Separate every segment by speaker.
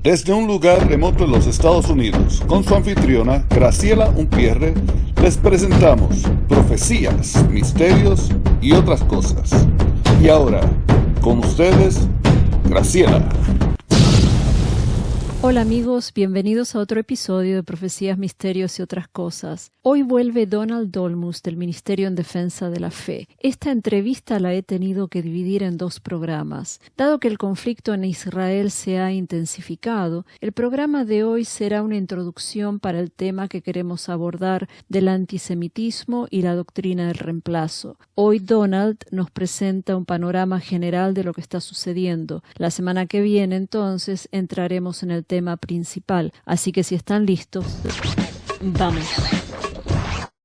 Speaker 1: Desde un lugar remoto en los Estados Unidos, con su anfitriona Graciela Unpierre, les presentamos profecías, misterios y otras cosas. Y ahora, con ustedes, Graciela.
Speaker 2: Hola amigos, bienvenidos a otro episodio de Profecías, Misterios y otras cosas. Hoy vuelve Donald Dolmus del Ministerio en Defensa de la Fe. Esta entrevista la he tenido que dividir en dos programas. Dado que el conflicto en Israel se ha intensificado, el programa de hoy será una introducción para el tema que queremos abordar del antisemitismo y la doctrina del reemplazo. Hoy Donald nos presenta un panorama general de lo que está sucediendo. La semana que viene, entonces, entraremos en el tema principal, así que si están listos, vamos.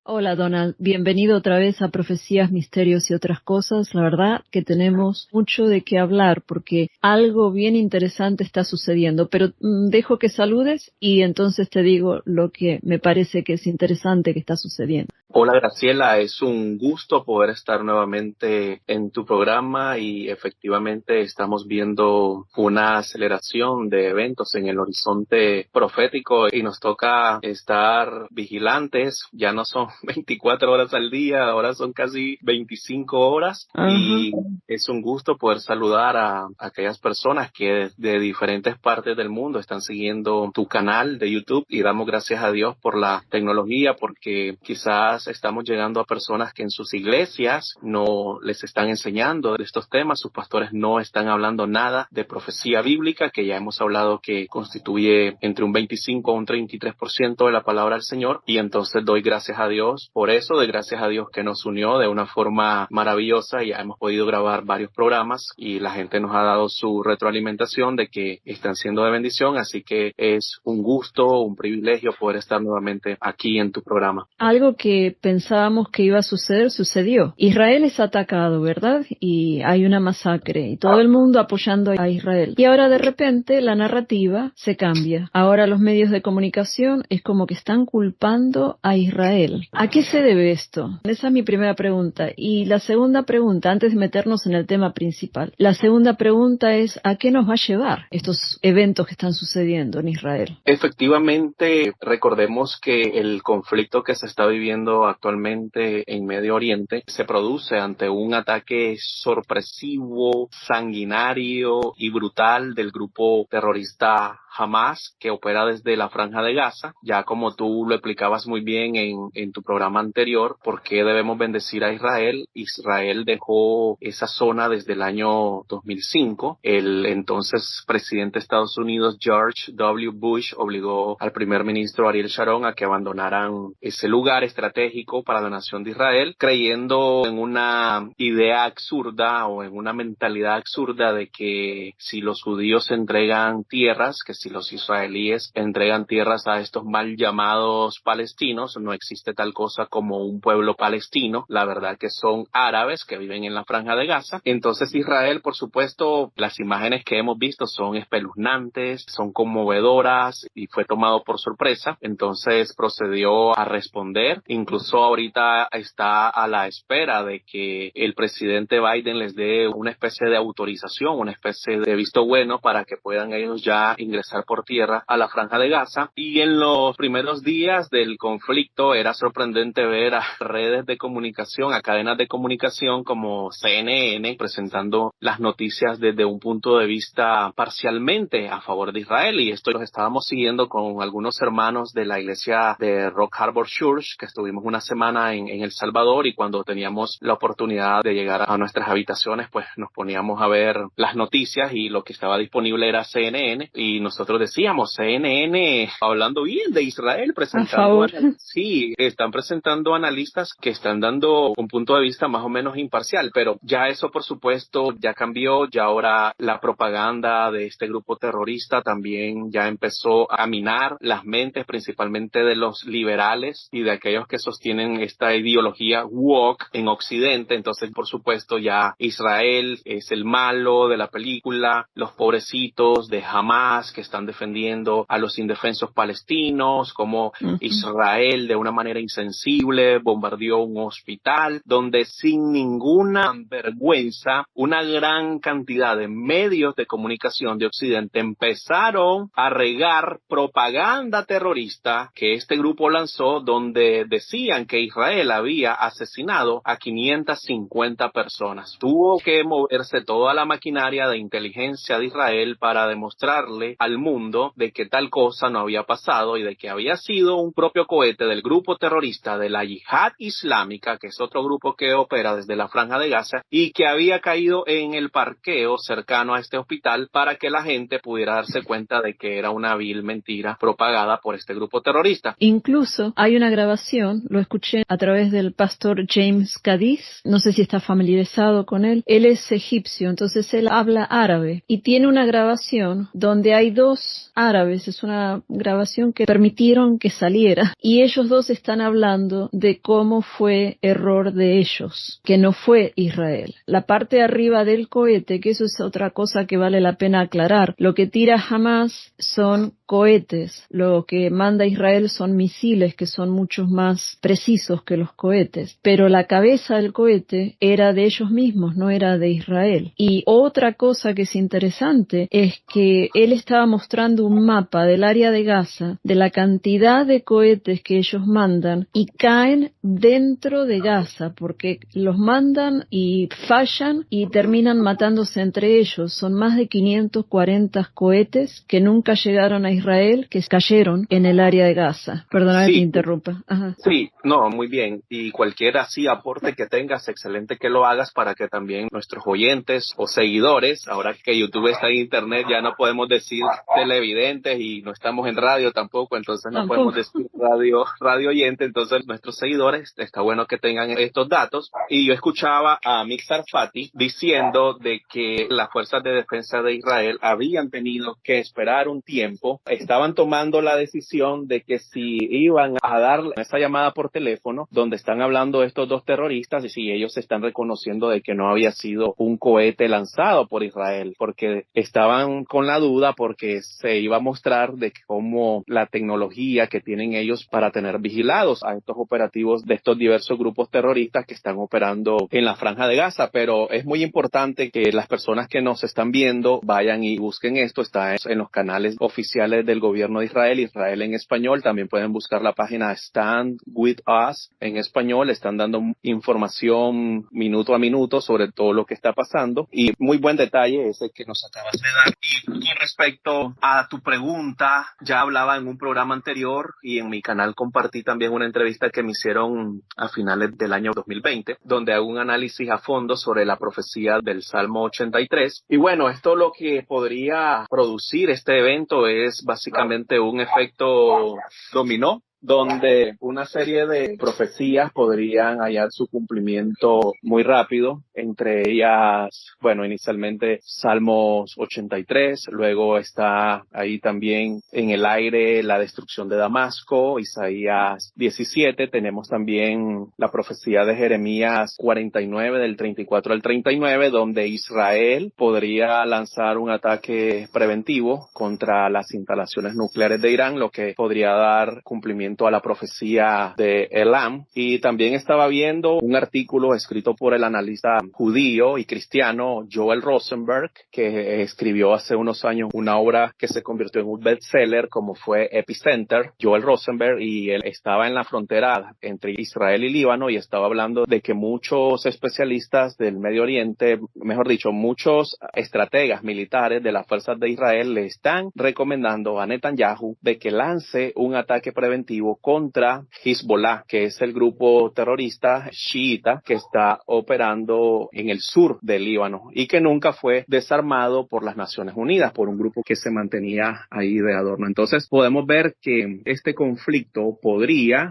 Speaker 2: Hola Donald, bienvenido otra vez a Profecías, Misterios y otras cosas. La verdad que tenemos mucho de qué hablar porque algo bien interesante está sucediendo, pero dejo que saludes y entonces te digo lo que me parece que es interesante que está sucediendo.
Speaker 3: Hola Graciela, es un gusto poder estar nuevamente en tu programa y efectivamente estamos viendo una aceleración de eventos en el horizonte profético y nos toca estar vigilantes. Ya no son 24 horas al día, ahora son casi 25 horas. Y es un gusto poder saludar a aquellas personas que de diferentes partes del mundo están siguiendo tu canal de YouTube y damos gracias a Dios por la tecnología porque quizás estamos llegando a personas que en sus iglesias no les están enseñando de estos temas, sus pastores no están hablando nada de profecía bíblica, que ya hemos hablado que constituye entre un 25 a un 33% de la palabra del Señor, y entonces doy gracias a Dios por eso, doy gracias a Dios que nos unió de una forma maravillosa y ya hemos podido grabar varios programas y la gente nos ha dado su retroalimentación de que están siendo de bendición, así que es un gusto, un privilegio poder estar nuevamente aquí en tu programa.
Speaker 2: Algo que pensábamos que iba a suceder, sucedió. Israel es atacado, ¿verdad? Y hay una masacre y todo el mundo apoyando a Israel. Y ahora de repente la narrativa se cambia. Ahora los medios de comunicación es como que están culpando a Israel. ¿A qué se debe esto? Esa es mi primera pregunta. Y la segunda pregunta, antes de meternos en el tema principal, la segunda pregunta es ¿a qué nos va a llevar estos eventos que están sucediendo en Israel?
Speaker 3: Efectivamente, recordemos que el conflicto que se está viviendo actualmente en Medio Oriente se produce ante un ataque sorpresivo, sanguinario y brutal del grupo terrorista Hamas, que opera desde la Franja de Gaza. Ya como tú lo explicabas muy bien en tu programa anterior, ¿por qué debemos bendecir a Israel? Israel dejó esa zona desde el año 2005. El entonces presidente de Estados Unidos, George W. Bush, obligó al primer ministro Ariel Sharon a que abandonaran ese lugar estratégico para la nación de Israel, creyendo en una idea absurda o en una mentalidad absurda de que si los judíos entregan tierras, que si los israelíes entregan tierras a estos mal llamados palestinos, no existe tal cosa como un pueblo palestino. La verdad que son árabes que viven en la Franja de Gaza. Entonces Israel, por supuesto, las imágenes que hemos visto son espeluznantes, son conmovedoras y fue tomado por sorpresa. Entonces procedió a responder. Incluso ahorita está a la espera de que el presidente Biden les dé una especie de autorización, una especie de visto bueno para que puedan ellos ya ingresar por tierra a la Franja de Gaza. Y en los primeros días del conflicto era sorprendente ver a redes de comunicación, a cadenas de comunicación como CNN presentando las noticias desde un punto de vista parcialmente a favor de Israel, y esto los estábamos siguiendo con algunos hermanos de la iglesia de Rock Harbor Church, que estuvimos una semana en El Salvador, y cuando teníamos la oportunidad de llegar a nuestras habitaciones, pues nos poníamos a ver las noticias y lo que estaba disponible era CNN, y nosotros decíamos, CNN hablando bien de Israel, presentando, sí, están presentando analistas que están dando un punto de vista más o menos imparcial, pero ya eso por supuesto ya cambió, ya ahora la propaganda de este grupo terrorista también ya empezó a minar las mentes principalmente de los liberales y de aquellos que sostienen esta ideología woke en Occidente. Entonces por supuesto ya Israel es el malo de la película, los pobrecitos de Hamas que están defendiendo a los indefensos palestinos, como Israel de una manera insensible bombardeó un hospital, donde sin ninguna vergüenza una gran cantidad de medios de comunicación de Occidente empezaron a regar propaganda terrorista que este grupo lanzó, donde decían que Israel había asesinado a 550 personas. Tuvo que moverse toda la maquinaria de inteligencia de Israel para demostrarle al mundo de que tal cosa no había pasado y de que había sido un propio cohete del grupo terrorista de la Yihad Islámica, que es otro grupo que opera desde la Franja de Gaza, y que había caído en el parqueo cercano a este hospital para que la gente pudiera darse cuenta de que era una vil mentira propagada por este grupo terrorista.
Speaker 2: Incluso hay una grabación, lo escuché a través del pastor James Cadiz, no sé si está familiarizado con él. Él es egipcio, entonces él habla árabe y tiene una grabación donde hay dos árabes, es una grabación que permitieron que saliera, y ellos dos están hablando de cómo fue error de ellos, que no fue Israel. La parte de arriba del cohete, que eso es otra cosa que vale la pena aclarar, lo que tira Hamas son cohetes, lo que manda Israel son misiles que son mucho más precisos que los cohetes, pero la cabeza del cohete era de ellos mismos, no era de Israel. Y otra cosa que es interesante es que él estaba mostrando un mapa del área de Gaza, de la cantidad de cohetes que ellos mandan y caen dentro de Gaza, porque los mandan y fallan y terminan matándose entre ellos. Son más de 540 cohetes que nunca llegaron a Israel, que cayeron en el área de Gaza. Perdona que te interrumpa. Ajá.
Speaker 3: Sí, no, muy bien. Y cualquier así aporte que tengas, excelente que lo hagas para que también nuestros oyentes o seguidores, ahora que YouTube está en internet, ya no podemos decir televidentes y no estamos en radio tampoco, entonces no podemos decir radio oyente, entonces nuestros seguidores, está bueno que tengan estos datos. Y yo escuchaba a Mix Sarfati diciendo de que las fuerzas de defensa de Israel habían tenido que esperar un tiempo, estaban tomando la decisión de que si iban a dar esa llamada por teléfono donde están hablando estos dos terroristas y si ellos están reconociendo de que no había sido un cohete lanzado por Israel, porque estaban con la duda porque se iba a mostrar de cómo la tecnología que tienen ellos para tener vigilados a estos operativos de estos diversos grupos terroristas que están operando en la Franja de Gaza. Pero es muy importante que las personas que nos están viendo vayan y busquen esto, está en los canales oficiales del gobierno de Israel, Israel en español, también pueden buscar la página Stand With Us en español, están dando información minuto a minuto sobre todo lo que está pasando y muy buen detalle ese que nos acabas de dar. Y con respecto a tu pregunta, ya hablaba en un programa anterior y en mi canal compartí también una entrevista que me hicieron a finales del año 2020, donde hago un análisis a fondo sobre la profecía del Salmo 83. Y bueno, esto lo que podría producir este evento es básicamente un efecto dominó, donde una serie de profecías podrían hallar su cumplimiento muy rápido, entre ellas, bueno, inicialmente Salmos 83, luego está ahí también en el aire la destrucción de Damasco, Isaías 17, tenemos también la profecía de Jeremías 49, del 34 al 39, donde Israel podría lanzar un ataque preventivo contra las instalaciones nucleares de Irán, lo que podría dar cumplimiento a la profecía de Elam. Y también estaba viendo un artículo escrito por el analista judío y cristiano Joel Rosenberg, que escribió hace unos años una obra que se convirtió en un bestseller como fue Epicenter, Joel Rosenberg, y él estaba en la frontera entre Israel y Líbano y estaba hablando de que muchos especialistas del Medio Oriente, mejor dicho, muchos estrategas militares de las fuerzas de Israel le están recomendando a Netanyahu de que lance un ataque preventivo operativo contra Hezbollah, que es el grupo terrorista chiita que está operando en el sur del Líbano y que nunca fue desarmado por las Naciones Unidas, por un grupo que se mantenía ahí de adorno. Entonces podemos ver que este conflicto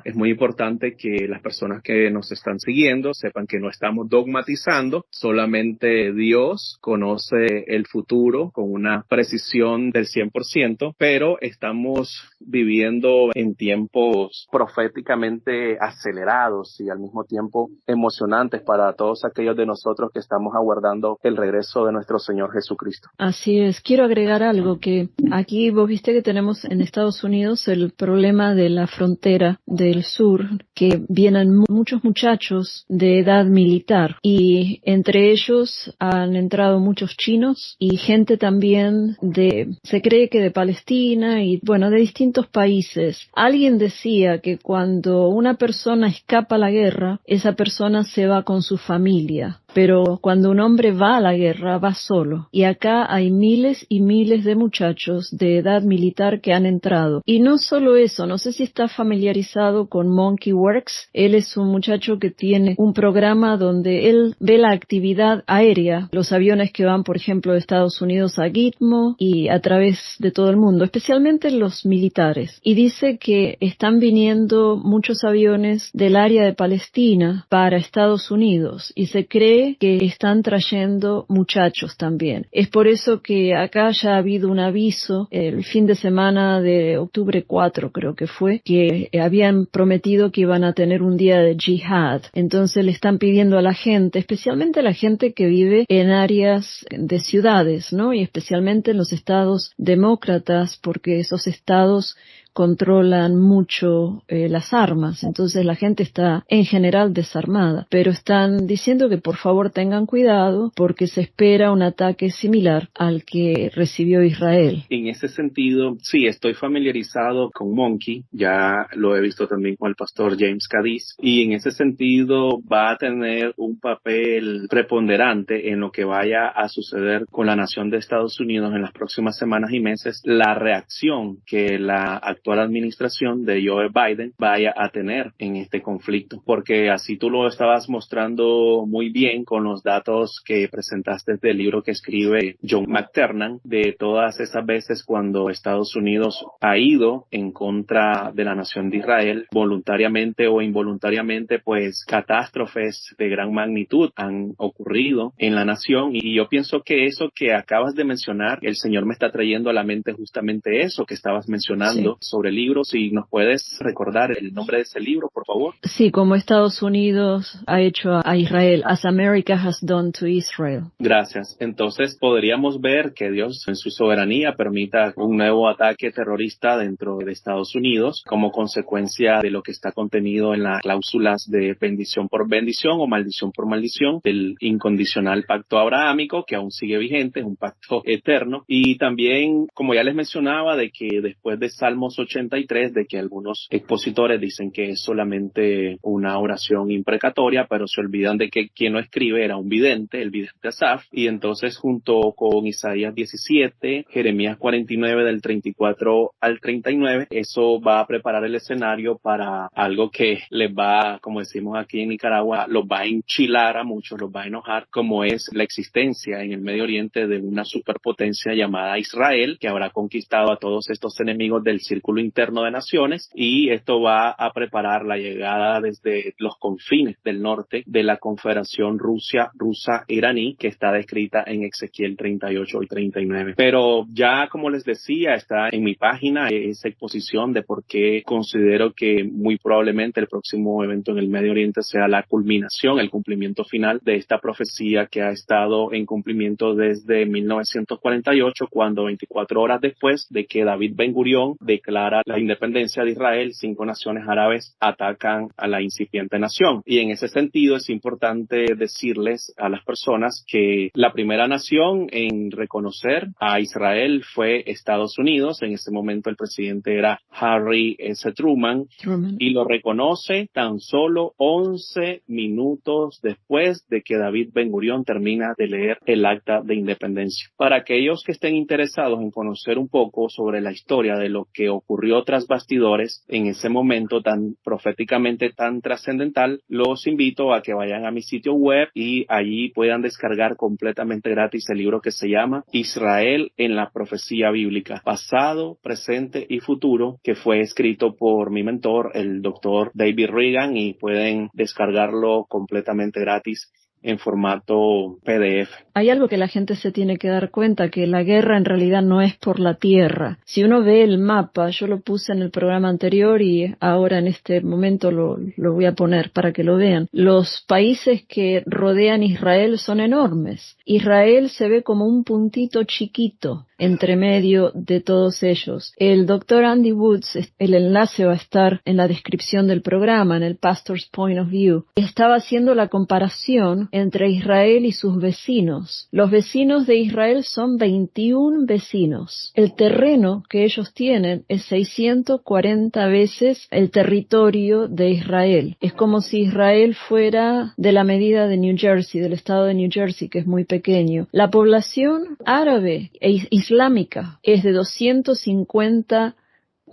Speaker 3: es muy importante que las personas que nos están siguiendo sepan que no estamos dogmatizando, solamente Dios conoce el futuro con una precisión del 100%, pero estamos viviendo en tiempos proféticamente acelerados y al mismo tiempo emocionantes para todos aquellos de nosotros que estamos aguardando el regreso de nuestro Señor Jesucristo.
Speaker 2: Así es. Quiero agregar algo, que aquí vos viste que tenemos en Estados Unidos el problema de la frontera del sur, que vienen muchos muchachos de edad militar y entre ellos han entrado muchos chinos y gente también se cree que de Palestina y bueno, de distintos países. Alguien decía que cuando una persona escapa a la guerra, esa persona se va con su familia. Pero cuando un hombre va a la guerra, va solo. Y acá hay miles y miles de muchachos de edad militar que han entrado. Y no solo eso, no sé si está familiarizado con Monkey Works. Él es un muchacho que tiene un programa donde él ve la actividad aérea, los aviones que van, por ejemplo, de Estados Unidos a Gitmo y a través de todo el mundo, especialmente los militares. Y dice que están viniendo muchos aviones del área de Palestina para Estados Unidos y se cree que están trayendo muchachos también. Es por eso que acá ya ha habido un aviso el fin de semana de octubre 4, creo que fue, que habían prometido que iban a tener un día de jihad. Entonces le están pidiendo a la gente, especialmente a la gente que vive en áreas de ciudades, ¿no? Y especialmente en los estados demócratas, porque esos estados controlan mucho las armas, entonces la gente está en general desarmada, pero están diciendo que por favor tengan cuidado porque se espera un ataque similar al que recibió Israel.
Speaker 3: En ese sentido, sí, estoy familiarizado con Monkey, ya lo he visto también con el pastor James Cadiz, y en ese sentido va a tener un papel preponderante en lo que vaya a suceder con la nación de Estados Unidos en las próximas semanas y meses, la reacción que la actual administración de Joe Biden vaya a tener en este conflicto, porque así tú lo estabas mostrando muy bien con los datos que presentaste del libro que escribe John McTernan, de todas esas veces cuando Estados Unidos ha ido en contra de la nación de Israel, voluntariamente o involuntariamente, pues catástrofes de gran magnitud han ocurrido en la nación, y yo pienso que eso que acabas de mencionar, el Señor me está trayendo a la mente justamente eso que estabas mencionando, sí, sobre el libro. Si nos puedes recordar el nombre de ese libro, por favor.
Speaker 2: Sí, como Estados Unidos ha hecho a Israel, As America Has Done to Israel.
Speaker 3: Gracias. Entonces podríamos ver que Dios en su soberanía permita un nuevo ataque terrorista dentro de Estados Unidos como consecuencia de lo que está contenido en las cláusulas de bendición por bendición o maldición por maldición del incondicional pacto abrahámico, que aún sigue vigente, es un pacto eterno. Y también, como ya les mencionaba, de que después de Salmos 83, de que algunos expositores dicen que es solamente una oración imprecatoria, pero se olvidan de que quien lo escribe era un vidente, el vidente Asaf, y entonces junto con Isaías 17, Jeremías 49 del 34 al 39, eso va a preparar el escenario para algo que les va, como decimos aquí en Nicaragua, los va a enchilar a muchos, los va a enojar, como es la existencia en el Medio Oriente de una superpotencia llamada Israel, que habrá conquistado a todos estos enemigos del círculo interno de naciones, y esto va a preparar la llegada desde los confines del norte de la Confederación rusa-iraní, que está descrita en Ezequiel 38 y 39. Pero ya, como les decía, está en mi página esa exposición de por qué considero que muy probablemente el próximo evento en el Medio Oriente sea la culminación, el cumplimiento final de esta profecía que ha estado en cumplimiento desde 1948, cuando 24 horas después de que David Ben Gurión declara la independencia de Israel, 5 naciones árabes atacan a la incipiente nación. Y en ese sentido es importante decirles a las personas que la primera nación en reconocer a Israel fue Estados Unidos. En ese momento el presidente era Harry S. Truman, y lo reconoce tan solo 11 minutos después de que David Ben Gurión termina de leer el acta de independencia. Para aquellos que estén interesados en conocer un poco sobre la historia de lo que ocurrió ocurrió tras bastidores en ese momento tan proféticamente tan trascendental, los invito a que vayan a mi sitio web y allí puedan descargar completamente gratis el libro que se llama Israel en la profecía bíblica, pasado, presente y futuro, que fue escrito por mi mentor, el doctor David Reagan, y pueden descargarlo completamente gratis en formato PDF.
Speaker 2: Hay algo que la gente se tiene que dar cuenta, que la guerra en realidad no es por la tierra. Si uno ve el mapa, yo lo puse en el programa anterior y ahora en este momento lo voy a poner para que lo vean. Los países que rodean Israel son enormes. Israel se ve como un puntito chiquito entre medio de todos ellos. El doctor Andy Woods, el enlace va a estar en la descripción del programa, en el Pastor's Point of View, estaba haciendo la comparación entre Israel y sus vecinos. Los vecinos de Israel son 21 vecinos. El terreno que ellos tienen es 640 veces el territorio de Israel. Es como si Israel fuera de la medida de New Jersey, del estado de New Jersey, que es muy pequeño. La población árabe e islámica es de 250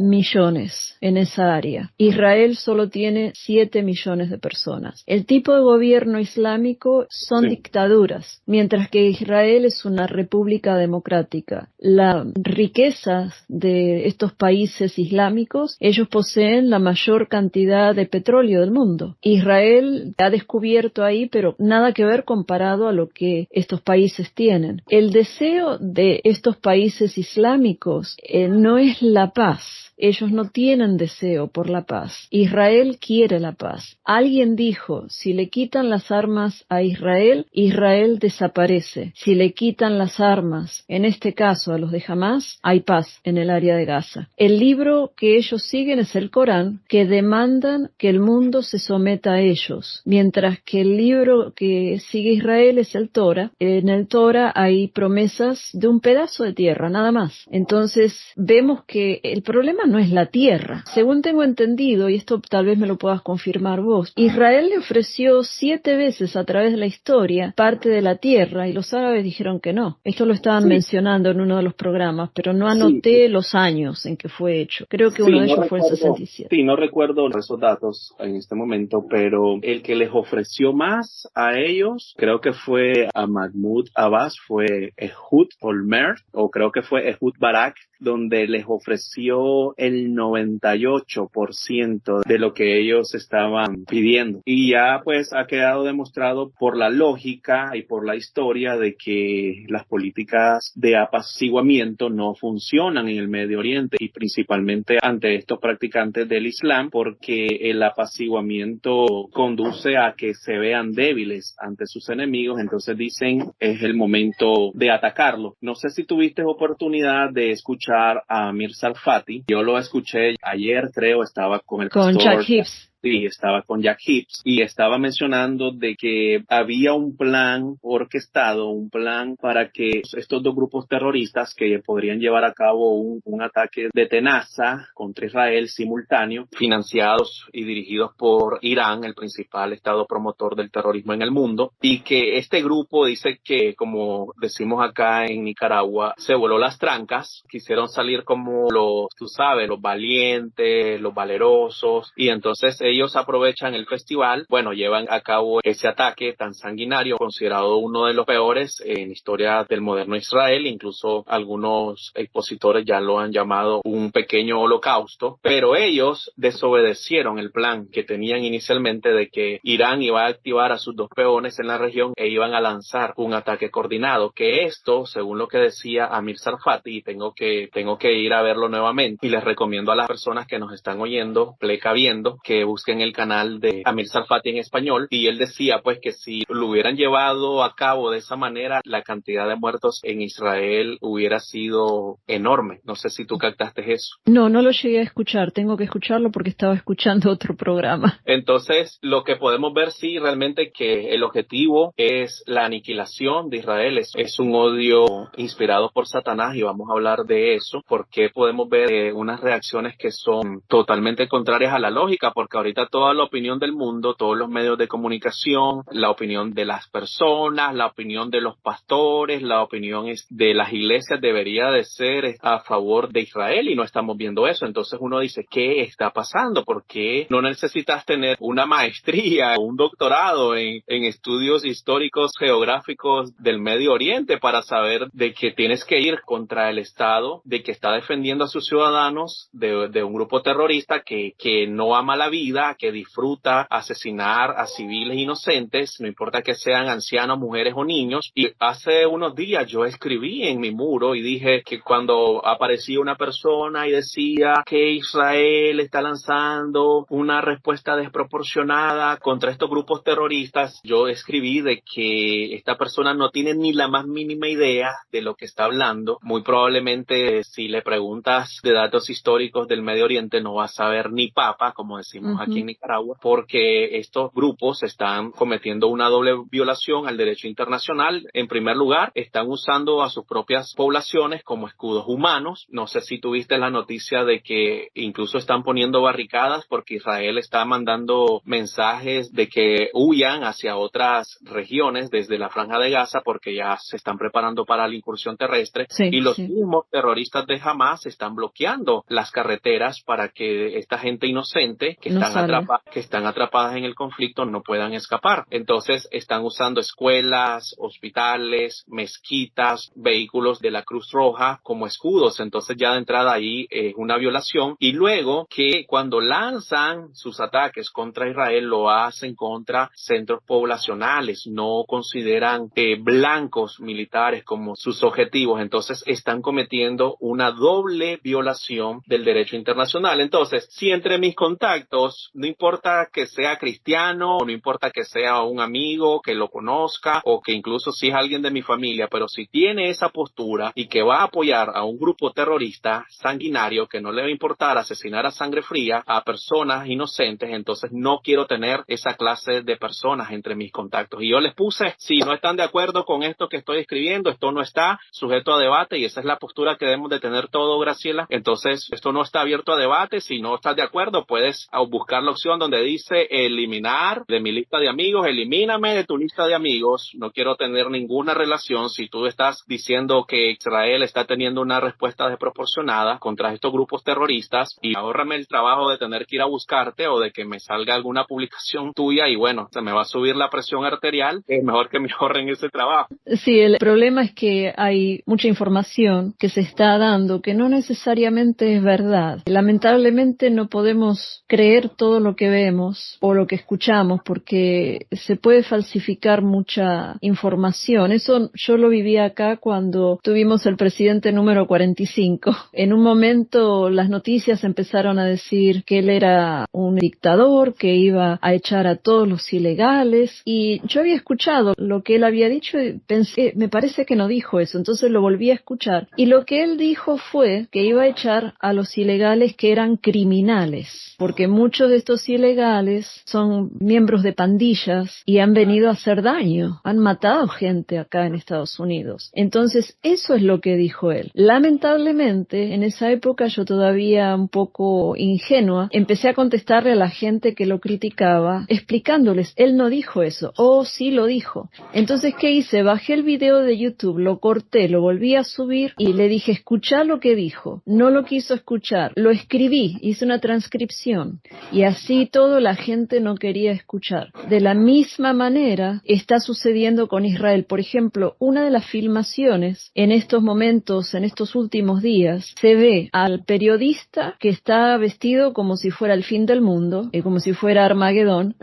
Speaker 2: millones en esa área. Israel solo tiene 7 millones de personas. El tipo de gobierno islámico son dictaduras, mientras que Israel es una república democrática. Las riquezas de estos países islámicos, ellos poseen la mayor cantidad de petróleo del mundo. Israel ha descubierto ahí, pero nada que ver comparado a lo que estos países tienen. El deseo de estos países islámicos no es la paz. Ellos no tienen deseo por la paz. Israel quiere la paz. Alguien dijo, si le quitan las armas a Israel, Israel desaparece. Si le quitan las armas, en este caso a los de Hamás, hay paz en el área de Gaza. El libro que ellos siguen es el Corán, que demandan que el mundo se someta a ellos, mientras que el libro que sigue Israel es el Torah. En el Torah hay promesas de un pedazo de tierra, nada más. Entonces vemos que el problema no es la tierra. Según tengo entendido, y esto tal vez me lo puedas confirmar vos, Israel le ofreció 7 veces a través de la historia parte de la tierra y los árabes dijeron que no. Esto lo estaban mencionando en uno de los programas, pero no anoté los años en que fue hecho. Creo que uno de ellos fue el 67.
Speaker 3: Sí, no recuerdo esos datos en este momento, pero el que les ofreció más a ellos, creo que fue a Mahmoud Abbas, fue Ehud Olmert, o creo que fue Ehud Barak, donde les ofreció el 98% de lo que ellos estaban pidiendo. Y ya pues ha quedado demostrado por la lógica y por la historia de que las políticas de apaciguamiento no funcionan en el Medio Oriente y principalmente ante estos practicantes del Islam, porque el apaciguamiento conduce a que se vean débiles ante sus enemigos, entonces dicen es el momento de atacarlo. No sé si tuviste oportunidad de escuchar a Amir Tsarfati. Yo lo escuché ayer, creo, estaba con el pastor
Speaker 2: Jack Hibbs.
Speaker 3: Sí, estaba con Jack Hibbs y estaba mencionando de que había un plan orquestado, un plan para que estos dos grupos terroristas que podrían llevar a cabo un ataque de tenaza contra Israel simultáneo, financiados y dirigidos por Irán, el principal estado promotor del terrorismo en el mundo, y que este grupo dice que, como decimos acá en Nicaragua, se voló las trancas, quisieron salir como tú sabes, los valientes, los valerosos, y entonces ellos aprovechan el festival, llevan a cabo ese ataque tan sanguinario, considerado uno de los peores en historia del moderno Israel. Incluso algunos expositores ya lo han llamado un pequeño holocausto, pero ellos desobedecieron el plan que tenían inicialmente de que Irán iba a activar a sus dos peones en la región e iban a lanzar un ataque coordinado, que esto, según lo que decía Amir Tsarfati, y tengo que ir a verlo nuevamente, y les recomiendo a las personas que nos están oyendo, plecaviendo, que busquen el canal de Amir Tsarfati en español, y él decía pues que si lo hubieran llevado a cabo de esa manera, la cantidad de muertos en Israel hubiera sido enorme. No sé si tú captaste eso.
Speaker 2: No lo llegué a escuchar, tengo que escucharlo porque estaba escuchando otro programa.
Speaker 3: Entonces, lo que podemos ver sí realmente que el objetivo es la aniquilación de Israel, es un odio inspirado por Satanás, y vamos a hablar de eso, porque podemos ver unas reacciones que son totalmente contrarias a la lógica, porque ahorita ahorita toda la opinión del mundo, todos los medios de comunicación, la opinión de las personas, la opinión de los pastores, la opinión de las iglesias debería de ser a favor de Israel y no estamos viendo eso. Entonces uno dice, ¿qué está pasando? ¿Por qué no necesitas tener una maestría o un doctorado en estudios históricos geográficos del Medio Oriente para saber de que tienes que ir contra el Estado, de que está defendiendo a sus ciudadanos de un grupo terrorista que no ama la vida, que disfruta asesinar a civiles inocentes, no importa que sean ancianos, mujeres o niños? Y hace unos días yo escribí en mi muro y dije que cuando aparecía una persona y decía que Israel está lanzando una respuesta desproporcionada contra estos grupos terroristas, yo escribí de que esta persona no tiene ni la más mínima idea de lo que está hablando. Muy probablemente si le preguntas de datos históricos del Medio Oriente no va a saber ni papa, como decimos aquí en Nicaragua, porque estos grupos están cometiendo una doble violación al derecho internacional. En primer lugar, están usando a sus propias poblaciones como escudos humanos. No sé si tuviste la noticia de que incluso están poniendo barricadas porque Israel está mandando mensajes de que huyan hacia otras regiones desde la Franja de Gaza porque ya se están preparando para la incursión terrestre. Y los mismos terroristas de Hamas están bloqueando las carreteras para que esta gente inocente que están atrapadas en el conflicto no puedan escapar. Entonces están usando escuelas, hospitales, mezquitas, vehículos de la Cruz Roja como escudos. Entonces ya de entrada ahí es una violación. Y luego que cuando lanzan sus ataques contra Israel lo hacen contra centros poblacionales, no consideran blancos militares como sus objetivos. Entonces están cometiendo una doble violación del derecho internacional. Entonces, si entre mis contactos, no importa que sea cristiano, o no importa que sea un amigo, que lo conozca, o que incluso si es alguien de mi familia, pero si tiene esa postura y que va a apoyar a un grupo terrorista sanguinario que no le va a importar asesinar a sangre fría a personas inocentes, entonces no quiero tener esa clase de personas entre mis contactos. Y yo les puse, si no están de acuerdo con esto que estoy escribiendo, esto no está sujeto a debate, y esa es la postura que debemos de tener todo, Graciela. Entonces, esto no está abierto a debate. Si no estás de acuerdo, puedes buscar la opción donde dice eliminar de mi lista de amigos, elimíname de tu lista de amigos, no quiero tener ninguna relación. Si tú estás diciendo que Israel está teniendo una respuesta desproporcionada contra estos grupos terroristas, y ahórrame el trabajo de tener que ir a buscarte o de que me salga alguna publicación tuya y bueno, se me va a subir la presión arterial, es mejor que me ahorren ese trabajo.
Speaker 2: Sí, el problema es que hay mucha información que se está dando que no necesariamente es verdad. Lamentablemente no podemos creer todo lo que vemos o lo que escuchamos porque se puede falsificar mucha información. Eso yo lo viví acá cuando tuvimos el presidente número 45. En un momento las noticias empezaron a decir que él era un dictador, que iba a echar a todos los ilegales, y yo había escuchado lo que él había dicho y pensé, me parece que no dijo eso, entonces lo volví a escuchar. Y lo que él dijo fue que iba a echar a los ilegales que eran criminales, porque muchos de estos ilegales son miembros de pandillas y han venido a hacer daño, han matado gente acá en Estados Unidos. Entonces eso es lo que dijo él. Lamentablemente en esa época yo todavía un poco ingenua empecé a contestarle a la gente que lo criticaba explicándoles, él no dijo eso, sí lo dijo. Entonces ¿qué hice? Bajé el video de YouTube, lo corté, lo volví a subir y le dije, escuchá lo que dijo. No lo quiso escuchar, lo escribí, hice una transcripción y así todo la gente no quería escuchar. De la misma manera está sucediendo con Israel. Por ejemplo, una de las filmaciones en estos momentos, en estos últimos días, se ve al periodista que está vestido como si fuera el fin del mundo, como si fuera Armagedón,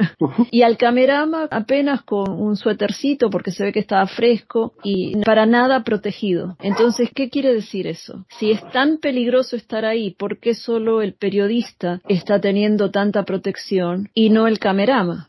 Speaker 2: y al camerama apenas con un suétercito porque se ve que estaba fresco y para nada protegido. Entonces, ¿qué quiere decir eso? Si es tan peligroso estar ahí, ¿por qué solo el periodista está teniendo tanta protección y no el camerama?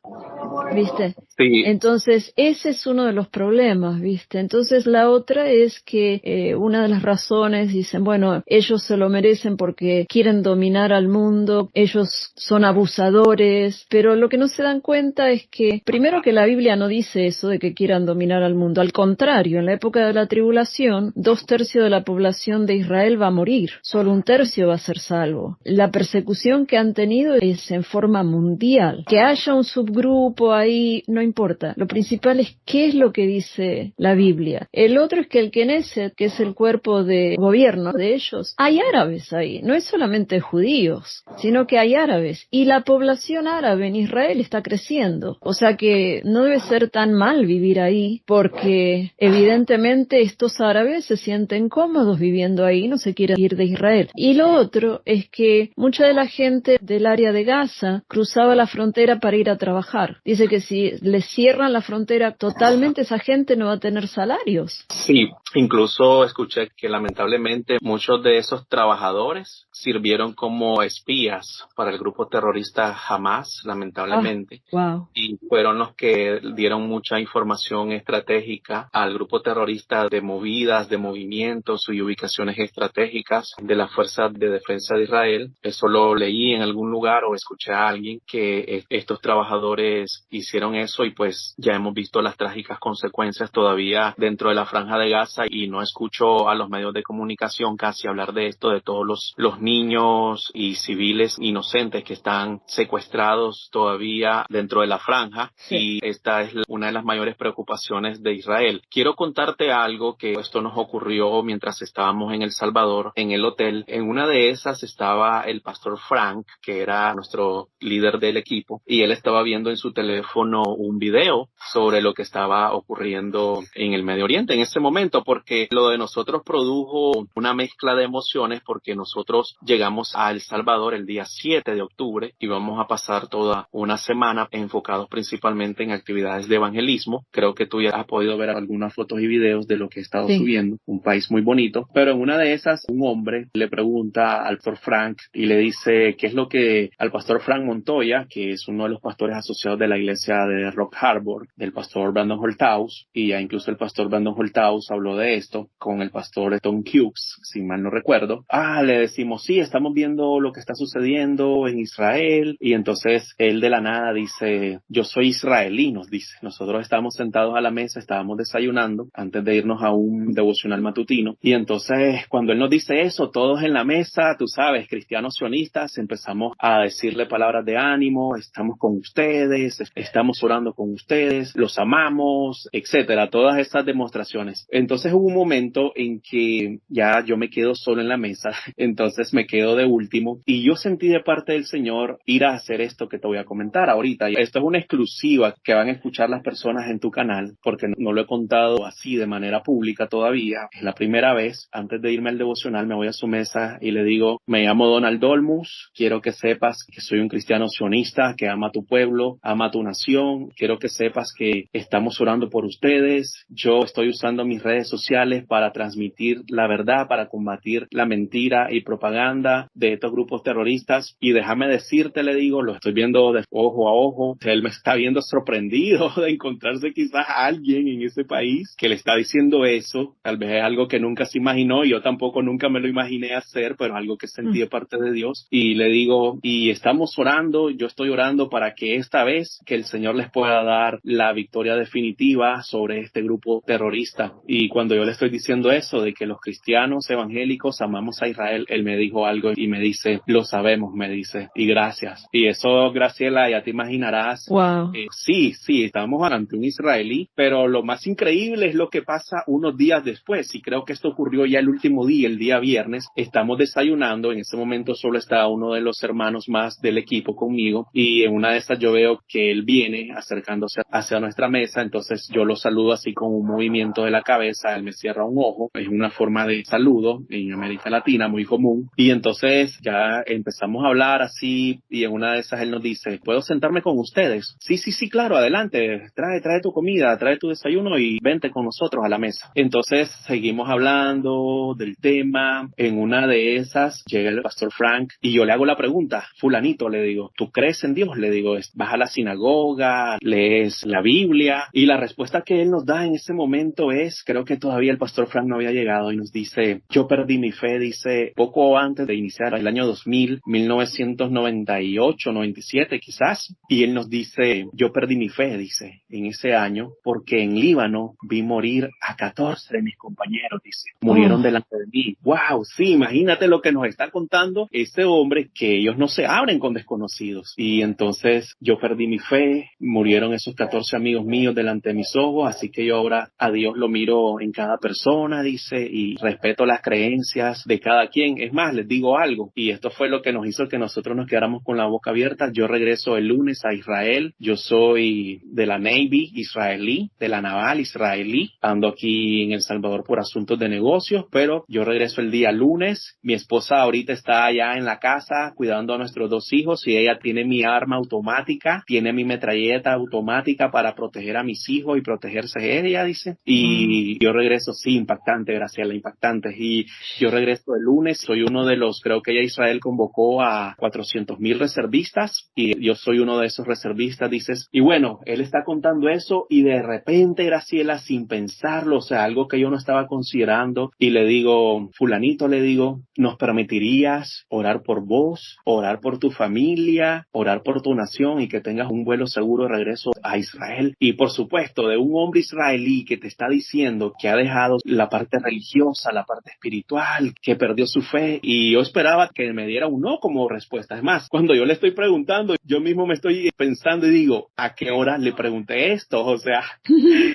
Speaker 2: ¿Viste?
Speaker 3: Sí.
Speaker 2: Entonces, ese es uno de los problemas, ¿viste? Entonces, la otra es que una de las razones dicen, bueno, ellos se lo merecen porque quieren dominar al mundo, ellos son abusadores, pero lo que no se dan cuenta es que, primero, que la Biblia no dice eso de que quieran dominar al mundo. Al contrario, en la época de la tribulación, 2/3 de la población de Israel va a morir, solo 1/3 va a ser salvo. La persecución que han tenido es en forma mundial. Que haya un subgrupo ahí, no importa. Lo principal es qué es lo que dice la Biblia. El otro es que el Knesset, que es el cuerpo de gobierno de ellos, hay árabes ahí. No es solamente judíos, sino que hay árabes. Y la población árabe en Israel está creciendo. O sea que no debe ser tan mal vivir ahí, porque evidentemente estos árabes se sienten cómodos viviendo ahí, no se quieren ir de Israel. Y lo otro es que mucha de la gente del área de Gaza cruzaba la frontera para ir a trabajar. Dice que si les cierran la frontera totalmente, esa gente no va a tener salarios.
Speaker 3: Sí, incluso escuché que lamentablemente muchos de esos trabajadores sirvieron como espías para el grupo terrorista Hamas, lamentablemente.
Speaker 2: Wow.
Speaker 3: Y fueron los que dieron mucha información estratégica al grupo terrorista de movidas, de movimientos y ubicaciones estratégicas de las fuerzas de defensa de Israel. Eso lo leí en algún lugar o escuché a alguien que estos trabajadores hicieron eso, y pues ya hemos visto las trágicas consecuencias todavía dentro de la Franja de Gaza, y no escucho a los medios de comunicación casi hablar de esto, de todos los niños y civiles inocentes que están secuestrados todavía dentro de la franja. Sí. Y esta es una de las mayores preocupaciones de Israel. Quiero contarte algo, que esto nos ocurrió mientras estábamos en El Salvador, en el hotel. En una de esas estaba el pastor Frank, que era nuestro líder del equipo, y él estaba viendo en su teléfono un video sobre lo que estaba ocurriendo en el Medio Oriente en ese momento, porque lo de nosotros produjo una mezcla de emociones, porque nosotros llegamos a El Salvador el día 7 de octubre y vamos a pasar toda una semana enfocados principalmente en actividades de evangelismo. Creo que tú ya has podido ver algunas fotos y videos de lo que he estado subiendo, un país muy bonito, pero en una de esas un hombre le pregunta al pastor Frank y le dice qué es lo que al pastor Frank Montoya, que es uno de los pastores asociados de la iglesia de Rock Harbor, del pastor Brandon Holthaus, y ya incluso el pastor Brandon Holthaus habló de esto con el pastor Tom Hughes, si mal no recuerdo. Le decimos, sí, estamos viendo lo que está sucediendo en Israel, y entonces él de la nada dice, yo soy israelí, nos dice. Nosotros estábamos sentados a la mesa, estábamos desayunando antes de irnos a un devocional matutino, y entonces cuando él nos dice eso, todos en la mesa, tú sabes, cristianos sionistas, empezamos a decirle palabras de ánimo, estamos con ustedes, estamos orando con ustedes, los amamos, etcétera, todas estas demostraciones. Entonces hubo un momento en que ya yo me quedo solo en la mesa, entonces me quedo de último, y yo sentí de parte del Señor ir a hacer esto que te voy a comentar ahorita. Esto es una exclusiva que van a escuchar las personas en tu canal, porque no lo he contado así de manera pública todavía. Es la primera vez. Antes de irme al devocional me voy a su mesa y le digo, me llamo Donald Olmus, quiero que sepas que soy un cristiano sionista que ama a tu pueblo, ama a tu nación, quiero que sepas que estamos orando por ustedes, yo estoy usando mis redes sociales para transmitir la verdad, para combatir la mentira y propaganda de estos grupos terroristas, y déjame decirte, le digo, lo estoy viendo de ojo a ojo, él me está viendo sorprendido de encontrarse quizás a alguien en ese país que le está diciendo eso. Tal vez es algo que nunca se imaginó, y yo tampoco nunca me lo imaginé hacer, pero algo que sentí de parte de Dios. Y le digo, y estamos orando, yo estoy orando para que esta vez que el Señor les pueda dar la victoria definitiva sobre este grupo terrorista. Y cuando yo le estoy diciendo eso, de que los cristianos evangélicos amamos a Israel, él me dijo algo y me dice, lo sabemos, me dice, y gracias. Y eso, Graciela, ya te imaginarás.
Speaker 2: Wow.
Speaker 3: Sí, estamos ante un israelí, pero lo más increíble es lo que pasa unos días después, y creo que esto ocurrió ya el último día, el día viernes. Estamos desayunando, en ese momento solo estaba uno de los hermanos más del equipo conmigo, y en una de esas yo veo que él viene acercándose hacia nuestra mesa, entonces yo lo saludo así con un movimiento de la cabeza, él me cierra un ojo, es una forma de saludo en América Latina muy común, y entonces ya empezamos a hablar así, y en una de esas él nos dice, ¿puedo sentarme con ustedes? Sí, claro, adelante, trae tu comida, trae tu desayuno y vente con nosotros a la mesa. Entonces seguimos hablando del tema. En una de esas llega el pastor Frank y yo le hago la pregunta, fulanito, le digo, ¿tú crees en Dios? Le digo, ¿vas a la sinagoga? lees la Biblia. Y la respuesta que él nos da en ese momento es, creo que todavía el pastor Frank no había llegado, y nos dice, yo perdí mi fe, dice, poco antes de iniciar el año 2000, 1998, 97 quizás. Y él nos dice, yo perdí mi fe, dice, en ese año, porque en Líbano vi morir a 14 de mis compañeros, dice, murieron delante de mí. Wow, sí, imagínate lo que nos está contando este hombre, que ellos no se abren con desconocidos. Y entonces yo perdí mi fe, murieron esos 14 amigos míos delante de mis ojos, así que yo ahora a Dios lo miro en cada persona, dice, y respeto las creencias de cada quien. Es más, les digo algo, y esto fue lo que nos hizo que nosotros nos quedáramos con la boca abierta. Yo regreso el lunes a Israel, yo soy de la Navy israelí, de la naval israelí, ando aquí en El Salvador por asuntos de negocios, pero yo regreso el día lunes. Mi esposa ahorita está allá en la casa cuidando a nuestros 2 hijos, y ella tiene mi arma automática, tiene mi metralleta automática para proteger a mis hijos y protegerse ella, dice. Y yo regreso, sí, impactante, Graciela, impactante. Y yo regreso el lunes, soy uno de los, creo que ya Israel convocó a 400,000 reservistas, y yo soy uno de esos reservistas, dices. Y bueno, él está contando eso, y de repente, Graciela, sin pensarlo, o sea, algo que yo no estaba considerando, y le digo, fulanito, le digo, ¿nos permitirías orar por vos, orar por tu familia, orar por tu nación, y que tengas un vuelo seguro de regreso a Israel? Y por supuesto, de un hombre israelí que te está diciendo que ha dejado la parte religiosa, la parte espiritual, que perdió su fe, y yo esperaba que me diera un no como respuesta. Es más, cuando yo le estoy preguntando, yo mismo me estoy pensando y digo, ¿a qué hora le pregunté esto? O sea,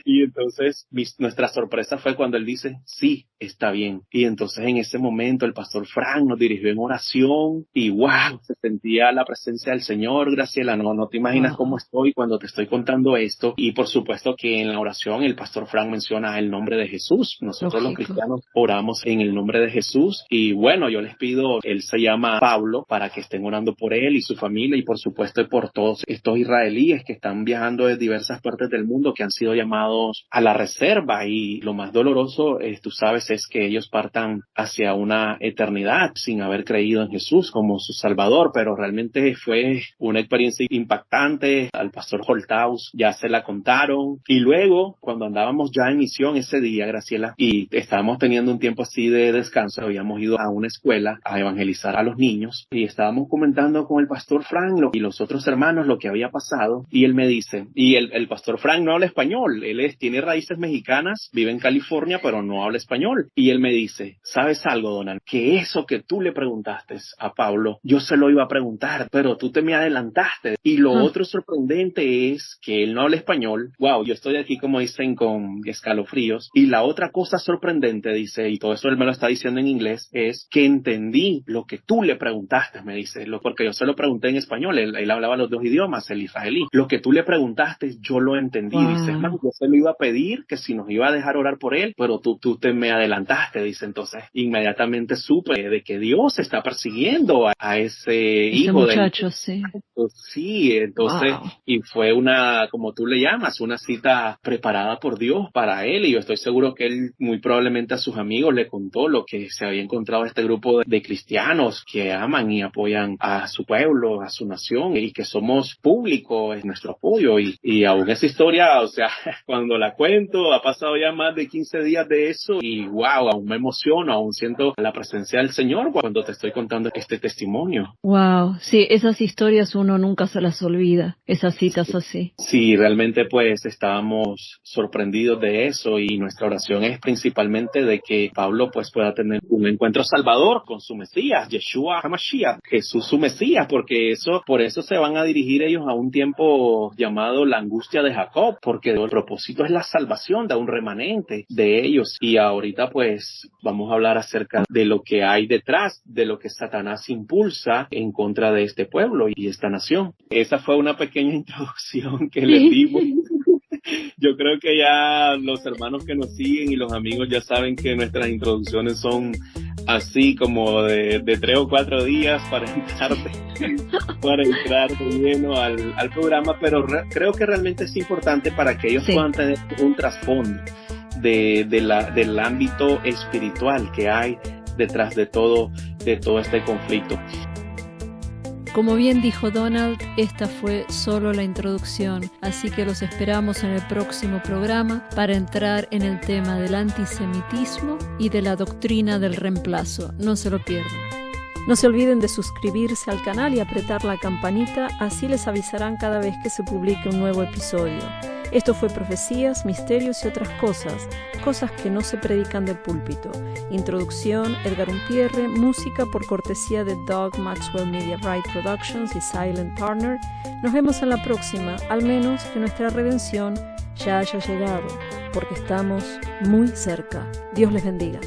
Speaker 3: y entonces nuestra sorpresa fue cuando él dice, sí, está bien. Y entonces en ese momento el pastor Frank nos dirigió en oración, y wow, se sentía la presencia del Señor. Graciela, no te imaginas cómo estoy cuando te estoy contando esto. Y por supuesto que en la oración el pastor Frank menciona el nombre de Jesús. Nosotros los cristianos oramos en el nombre de Jesús, y bueno, yo les pido, él se llama Pablo, para que estén orando por él y su familia, y por supuesto por todos estos israelíes que están viajando de diversas partes del mundo, que han sido llamados a la reserva. Y lo más doloroso, tú sabes, es que ellos partan hacia una eternidad sin haber creído en Jesús como su Salvador. Pero realmente fue una experiencia impactante. Al pastor Holthaus ya se la contaron, y luego cuando andábamos ya en misión ese día, Graciela, y estábamos teniendo un tiempo así de descanso, habíamos ido a una escuela a evangelizar a los niños, y estábamos comentando con el pastor Frank y los otros hermanos lo que había pasado, y él me dice, y el pastor Frank no habla español, tiene raíces mexicanas, vive en California, pero no habla español, y él me dice, ¿sabes algo, Donald? Que eso que tú le preguntaste a Pablo, yo se lo iba a preguntar, pero tú te me adelantaste. Y lo otro sorprendente es que él no habla español. Wow, yo estoy aquí, como dicen, con escalofríos. Y la otra cosa sorprendente, dice, y todo eso él me lo está diciendo en inglés, es que entendí lo que tú le preguntaste, me dice, porque yo se lo pregunté en español, él hablaba los 2 idiomas, el israelí. Lo que tú le preguntaste, yo lo entendí. Dice, man, yo se lo iba a pedir, que si nos iba a dejar orar por él, pero tú te me adelantaste, dice. Entonces, inmediatamente supe de que Dios está persiguiendo a ese hijo
Speaker 2: muchacho, sí.
Speaker 3: Sí, entonces, y fue una, como tú le llamas, una cita preparada por Dios para él, y yo estoy seguro que él muy probablemente a sus amigos le contó lo que se había encontrado este grupo de cristianos que aman y apoyan a su pueblo, a su nación, y que somos público en nuestro apoyo, y aún esa historia, o sea, cuando la cuento, ha pasado ya más de 15 días de eso, y wow, aún me emociono, aún siento la presencia del Señor cuando te estoy contando este testimonio.
Speaker 2: Wow, sí, esas historias uno nunca se las olvida, esas citas así.
Speaker 3: Sí, realmente pues estábamos sorprendidos de eso, y nuestra oración es principalmente de que Pablo pues pueda tener un encuentro salvador con su Mesías, Yeshua HaMashiach, Jesús su Mesías, porque por eso se van a dirigir ellos a un tiempo llamado la angustia de Jacob, porque el propósito es la salvación de un remanente de ellos. Y ahorita pues vamos a hablar acerca de lo que hay detrás, de lo que Satanás impulsa en contra de este pueblo y esta nación. Esa fue una pequeña introducción que les dimos. Yo creo que ya los hermanos que nos siguen y los amigos ya saben que nuestras introducciones son así como de 3 o 4 días para entrar de lleno al programa, pero creo que realmente es importante para que ellos puedan tener un trasfondo del ámbito espiritual que hay detrás de todo este conflicto.
Speaker 2: Como bien dijo Donald, esta fue solo la introducción, así que los esperamos en el próximo programa para entrar en el tema del antisemitismo y de la doctrina del reemplazo. No se lo pierdan. No se olviden de suscribirse al canal y apretar la campanita, así les avisarán cada vez que se publique un nuevo episodio. Esto fue Profecías, Misterios y otras cosas, cosas que no se predican del púlpito. Introducción, Edgar Unpierre, música por cortesía de Doug Maxwell Media Right Productions y Silent Partner. Nos vemos en la próxima, al menos que nuestra redención ya haya llegado, porque estamos muy cerca. Dios les bendiga.